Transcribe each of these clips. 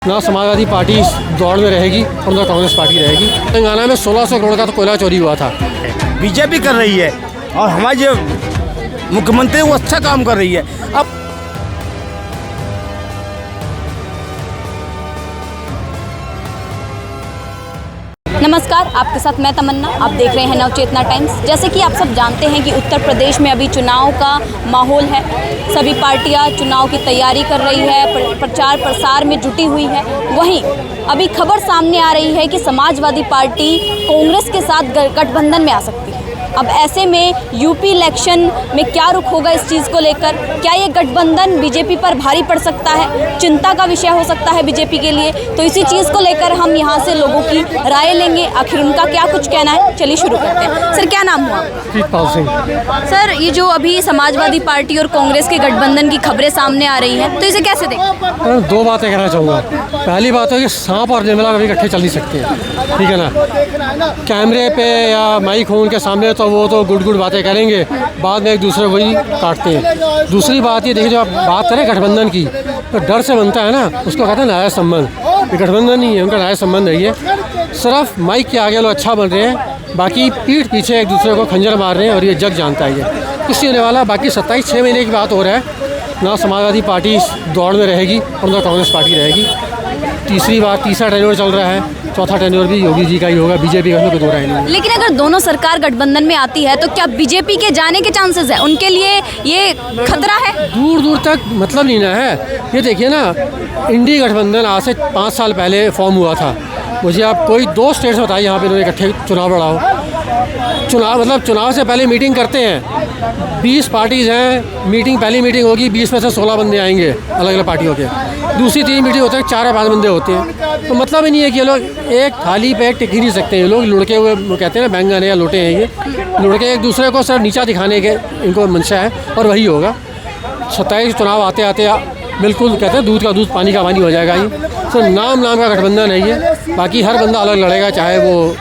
ना समाजवादी पार्टी दौड़ में रहेगी और ना कांग्रेस पार्टी रहेगी। तेलंगाना में 1600 करोड़ का तो कोयला चोरी हुआ था। बीजेपी कर रही है और हमारे जो मुख्यमंत्री वो अच्छा काम कर रही है। अब नमस्कार, आपके साथ मैं तमन्ना। आप देख रहे हैं नवचेतना टाइम्स। जैसे कि आप सब जानते हैं कि उत्तर प्रदेश में अभी चुनाव का माहौल है। सभी पार्टियां चुनाव की तैयारी कर रही है, प्रचार प्रसार में जुटी हुई है। वहीं अभी खबर सामने आ रही है कि समाजवादी पार्टी कांग्रेस के साथ गठबंधन में आ सकती है। अब ऐसे में यूपी इलेक्शन में क्या रुख होगा इस चीज़ को लेकर? क्या ये गठबंधन बीजेपी पर भारी पड़ सकता है? चिंता का विषय हो सकता है बीजेपी के लिए। तो इसी चीज़ को लेकर हम यहाँ से लोगों की राय लेंगे, आखिर उनका क्या कुछ कहना है। चलिए शुरू करते हैं। सर, क्या नाम हुआ? प्रीतपाल सिंह। सर, ये जो अभी समाजवादी पार्टी और कांग्रेस के गठबंधन की खबरें सामने आ रही हैं, तो इसे कैसे देखें? दो बातें कहना चाहूँगा। पहली बात है कि सांप और निर्मला कभी इकट्ठे चल नहीं सकते हैं, ठीक है ना। कैमरे पे या माइक हो उनके सामने तो वो तो गुड बातें करेंगे, बाद में एक दूसरे को ही काटते हैं। दूसरी बात ये देखिए, जो आप बात करें गठबंधन की, तो डर से बनता है ना, उसको कहते हैं न्याय संबंध। ये गठबंधन नहीं है, उनका न्याय संबंध है। ये सिर्फ माइक के आगे लोग अच्छा बन रहे हैं, बाकी पीठ पीछे एक दूसरे को खंजर मार रहे हैं, और ये जग जानता है। ये कुछ नहीं होने वाला। बाकी 27-6 महीने की बात हो रहा है। ना समाजवादी पार्टी दौड़ में रहेगी और ना कांग्रेस पार्टी रहेगी। तीसरा टेन्योर चल रहा है, चौथा टेन्योर भी योगी जी का ही होगा। बीजेपी का कोई दो राय नहीं। लेकिन अगर दोनों सरकार गठबंधन में आती है तो क्या बीजेपी के जाने के चांसेस है? उनके लिए ये खतरा है? दूर तक मतलब नहीं ना है। ये देखिए ना, इंडी गठबंधन आज से 5 साल पहले फॉर्म हुआ था। मुझे आप कोई 2 स्टेट्स बताइए यहाँ पे इन्होंने इकट्ठे चुनाव लड़ा हो। चुनाव से पहले मीटिंग करते हैं। 20 पार्टीज़ हैं, पहली मीटिंग होगी, 20 में से 16 बंदे आएंगे अलग अलग पार्टियों के। दूसरी 3 मीटिंग होते हैं, 4 या 5 बंदे होते हैं। तो मतलब ही नहीं है कि ये लोग एक थाली पे टिक ही नहीं सकते। ये लोग लुढ़के हुए कहते हैं ना, बैंगन है या लोटे हैं। ये लुढ़के एक दूसरे को सिर्फ नीचा दिखाने के इनको मंशा है, और वही होगा। 27 चुनाव आते बिल्कुल कहते हैं दूध का दूध पानी का पानी हो जाएगा। ये तो नाम का गठबंधन है ये। बाकी हर बंदा अलग लड़ेगा, चाहे वो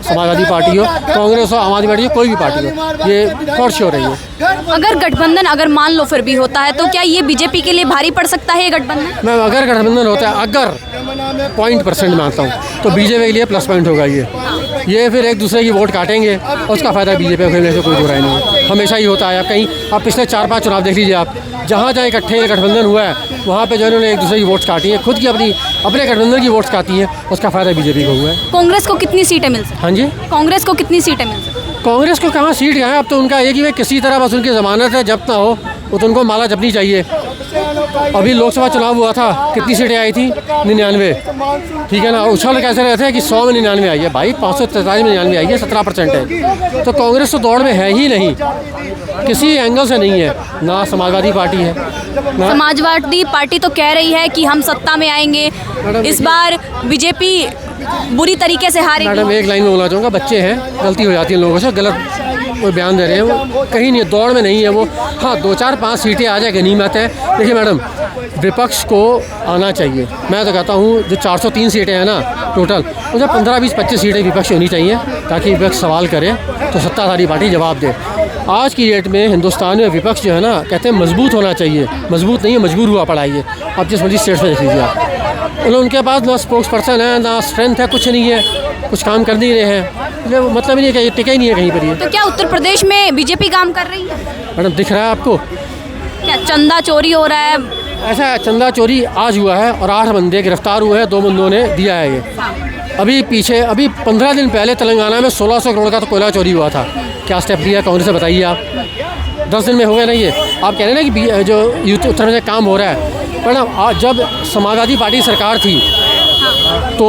समाजवादी पार्टी हो, कांग्रेस हो, आम आदमी पार्टी हो, कोई भी पार्टी हो। ये फॉर श्योर है। ये अगर गठबंधन अगर मान लो फिर भी होता है, तो क्या ये बीजेपी के लिए भारी पड़ सकता है ये गठबंधन? मैं अगर गठबंधन होता है, अगर 0.% मानता हूँ, तो बीजेपी के लिए प्लस पॉइंट होगा। ये फिर एक दूसरे की वोट काटेंगे और उसका फायदा बीजेपी को खेलने से कोई बुराई नहीं है। हमेशा ही होता है। आप पिछले 4-5 चुनाव देख लीजिए। आप जहाँ इकट्ठे गठबंधन हुआ है, वहाँ पे जो इन्होंने एक दूसरे की वोट्स काटी हैं, खुद की अपने गठबंधन की वोट्स काटी हैं, उसका फायदा बीजेपी को हुआ है। कांग्रेस को कितनी सीटें मिल सकती? हाँ जी, कांग्रेस को कितनी सीटें मिल सकती? कांग्रेस को कहाँ सीट है? अब तो उनका एक ही वे किसी तरह बस उनकी ज़मानत है, जब ना हो वो तो उनको माला जपनी चाहिए। अभी लोकसभा चुनाव हुआ था, कितनी सीटें आई थी? 99, ठीक है ना। उछल कैसे रहते हैं कि 100 में 99 आई है। भाई 543 में 99 आई है, 17% है। तो कांग्रेस तो दौड़ में है ही नहीं, किसी एंगल से नहीं है। ना समाजवादी पार्टी है। समाजवादी पार्टी तो कह रही है कि हम सत्ता में आएंगे, इस बार बीजेपी बुरी तरीके से हारेगी। मैडम, एक लाइन में बोलना चाहूँगा, बच्चे हैं, गलती हो जाती है लोगों से, गलत वो बयान दे रहे हैं। वो कहीं नहीं, दौड़ में नहीं है वो। हाँ, 2-4-5 सीटें आ जाए गनीमत है। देखिए मैडम, विपक्ष को आना चाहिए। मैं तो कहता हूँ जो 403 सीटें हैं ना टोटल, उसमें 15-20-25 सीटें विपक्ष होनी चाहिए, ताकि विपक्ष सवाल करे तो सत्ताधारी पार्टी जवाब दे। आज की डेट में हिंदुस्तान में विपक्ष जो है ना, कहते हैं मजबूत होना चाहिए। मजबूत नहीं है, मजबूर हुआ पड़ा है। अब जिस मर्जी स्टेट में देख लीजिए आप, उनके पास ना स्पोक्स पर्सन है, ना स्ट्रेंथ है, कुछ नहीं है, कुछ काम कर नहीं रहे हैं। मतलब ही नहीं है कि टिका ही नहीं है कहीं पर। ये तो क्या उत्तर प्रदेश में बीजेपी काम कर रही है? मैडम, दिख रहा है आपको? क्या चंदा चोरी हो रहा है? ऐसा चंदा चोरी आज हुआ है और 8 बंदे गिरफ्तार हुए हैं, 2 बंदों ने दिया है ये। अभी 15 दिन पहले तेलंगाना में 1600 करोड़ का तो कोयला चोरी हुआ था। क्या स्टेप लिया कांग्रेस से, बताइए आप? 10 दिन में हो गया नहीं ये। आप कह रहे हैं ना कि जो उत्तर प्रदेश काम हो रहा है, पर जब समाजवादी पार्टी सरकार थी तो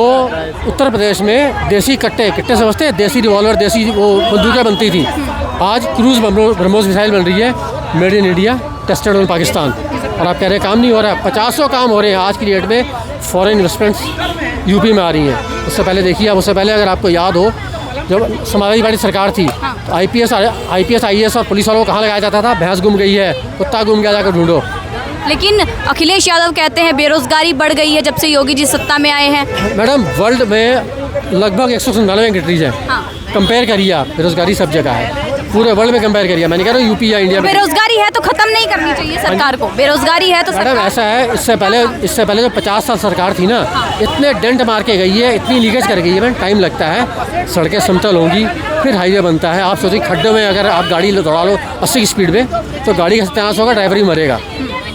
उत्तर प्रदेश में देसी कट्टे समझते हैं, देसी रिवॉल्वर, देसी वो बंदूकें बनती थी। आज क्रूज़ ब्रह्मोस मिसाइल बन रही है, made in India, tested on Pakistan. और आप कह रहे हैं काम नहीं हो रहा है। 50 काम हो रहे हैं आज की डेट में। फॉरेन इन्वेस्टमेंट्स यूपी में आ रही हैं। उससे पहले देखिए आप, उससे पहले अगर आपको याद हो, जब समाजवादी पार्टी सरकार थी, तो IPS IAS और पुलिस वालों को कहाँ लगाया जाता था? भैंस गुम गई है, कुत्ता गुम गया, जाकर ढूंढो। लेकिन अखिलेश यादव कहते हैं बेरोजगारी बढ़ गई है जब से योगी जी सत्ता में आए हैं। मैडम, वर्ल्ड में लगभग 197 कंट्रीज हैं। कंपेयर करिए आप, बेरोजगारी सब जगह है। पूरे वर्ल्ड में कंपेयर करिए, मैंने कह रहा हूँ यूपी या इंडिया में। बेरोजगारी है तो खत्म नहीं करनी चाहिए सरकार को, बेरोजगारी है तो मैडम सरकार ऐसा है, इससे पहले जो 50 साल सरकार थी ना, इतने डेंट मार के गई है, इतनी लीकेज कर गई है मैम, टाइम लगता है, सड़कें समतल होंगी, फिर हाईवे बनता है। आप सोचिए खड्डे में अगर आप गाड़ी दौड़ा लो 80 की स्पीड में तो गाड़ी का सत्यानाश होगा, ड्राइवर ही मरेगा।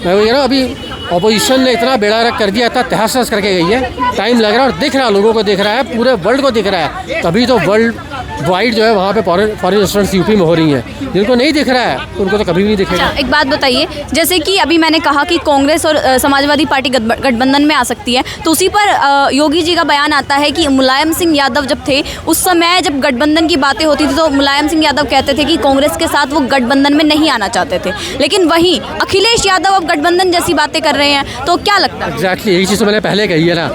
मैं वही कह रहा हूँ, अभी अपोजिशन ने इतना बेड़ा रख कर दिया, इतना तहस नहस करके गई है, टाइम लग रहा है और दिख रहा है, लोगों को दिख रहा है, पूरे वर्ल्ड को दिख रहा है। तभी तो वर्ल्ड वाइड जो है वहाँ पे फॉरेन रेस्टोरेंट्स यूपी में हो रही हैं। जिनको नहीं दिख रहा है उनको तो कभी भी नहीं दिखेगा। अच्छा, एक बात बताइए, जैसे कि अभी मैंने कहा कि कांग्रेस और समाजवादी पार्टी गठबंधन में आ सकती है, तो उसी पर योगी जी का बयान आता है कि मुलायम सिंह यादव जब थे उस समय जब गठबंधन की बातें होती थी तो मुलायम सिंह यादव कहते थे कि कांग्रेस के साथ वो गठबंधन में नहीं आना चाहते थे, लेकिन वहीं अखिलेश यादव अब गठबंधन जैसी बातें कर रहे हैं, तो क्या लगता है? एग्जैक्टली यही चीज़ तो मैंने पहले कही है ना,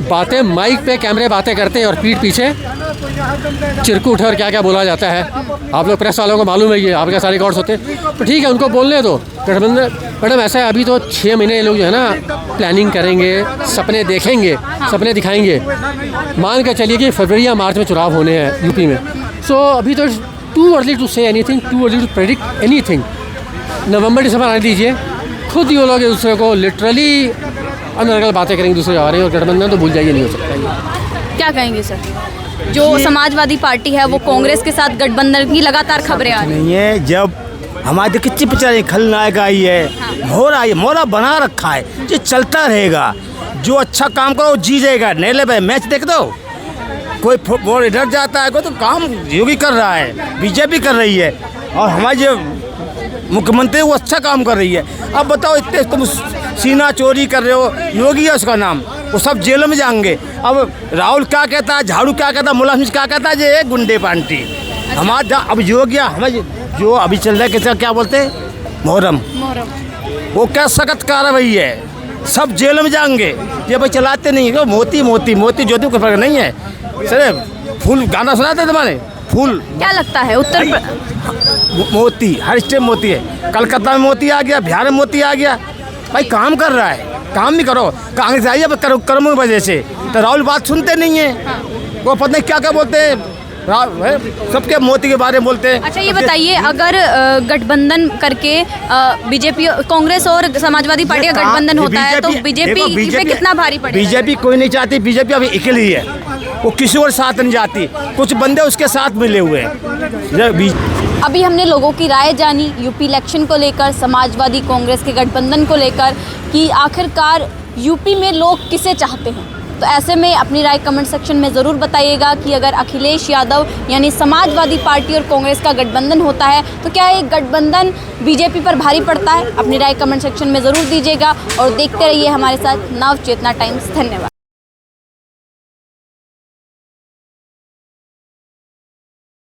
बातें माइक पे कैमरे बातें करते हैं और पीठ पीछे चिरकुट और क्या क्या बोला जाता है। आप लोग प्रेस वालों को मालूम है, ये आपके सारे रिकॉर्ड्स होते हैं, तो ठीक है उनको बोलने दो। गठबंधन मैडम ऐसा है, अभी तो 6 महीने ये लोग जो है ना प्लानिंग करेंगे, सपने देखेंगे, सपने दिखाएंगे। मान के चलिए कि फरवरी या मार्च में चुनाव होने हैं यूपी में, सो अभी तो too early to say anything, too early to predict anything. नवंबर दिसंबर आने दीजिए, खुद ये लोग एक दूसरे को लिटरली अनर्गल बातें करेंगे दूसरे आ रहे हैं, और गठबंधन तो भूल जाइए नहीं हो सकता। क्या कहेंगे सर, जो समाजवादी पार्टी है वो कांग्रेस के साथ गठबंधन की लगातार खबरें आ रही हैं? नहीं है, जब हमारे कितनी बेचारे खलनायक आई है, मोरा बना रखा है, ये चलता रहेगा। जो अच्छा काम करो जी जाएगा। नेले पे मैच देख दो, कोई फुटबॉल इधर जाता है, कोई तो काम योगी कर रहा है, बीजेपी कर रही है, और हमारे जो मुख्यमंत्री वो अच्छा काम कर रही है। अब बताओ, इतने तुम सीना चोरी कर रहे हो, योगी है उसका नाम, वो सब जेलों में जाएंगे। अब राहुल क्या कहता है, झाड़ू क्या कहता है, मुलायम सिंह क्या कहता है, ये गुंडे पार्टी हमारा। अब योगी हमें जो अभी चल रहा है कैसा क्या बोलते हैं, मुहर्रम, वो क्या सख्त कार्रवाई है, सब जेलों में जाएंगे। ये भाई चलाते नहीं है, मोती मोती मोती ज्योति को फर्क नहीं है। सर फूल गाना सुनाते तुम्हारे फूल, क्या लगता है उत्तर मोती हर स्टेट मोती है। कलकत्ता में मोती आ गया, बिहार में मोती आ गया। भाई काम कर रहा है, काम भी करो। कांग्रेस आई है कर्मों की वजह से, तो राहुल बात सुनते नहीं है, वो पता नहीं क्या क्या बोलते हैं, सबके मोती के बारे में बोलते हैं। अच्छा ये बताइए, अगर गठबंधन करके बीजेपी कांग्रेस और समाजवादी पार्टी का गठबंधन होता है तो बीजेपी पे कितना भारी पड़ेगा? बीजेपी कोई नहीं चाहती, बीजेपी अभी अकेली है, वो किसी और साथ नहीं जाती, कुछ बंदे उसके साथ मिले हुए हैं। अभी हमने लोगों की राय जानी यूपी इलेक्शन को लेकर, समाजवादी कांग्रेस के गठबंधन को लेकर, कि आखिरकार यूपी में लोग किसे चाहते हैं। तो ऐसे में अपनी राय कमेंट सेक्शन में ज़रूर बताइएगा कि अगर अखिलेश यादव यानी समाजवादी पार्टी और कांग्रेस का गठबंधन होता है तो क्या ये गठबंधन बीजेपी पर भारी पड़ता है? अपनी राय कमेंट सेक्शन में ज़रूर दीजिएगा और देखते रहिए हमारे साथ नव चेतना टाइम्स। धन्यवाद।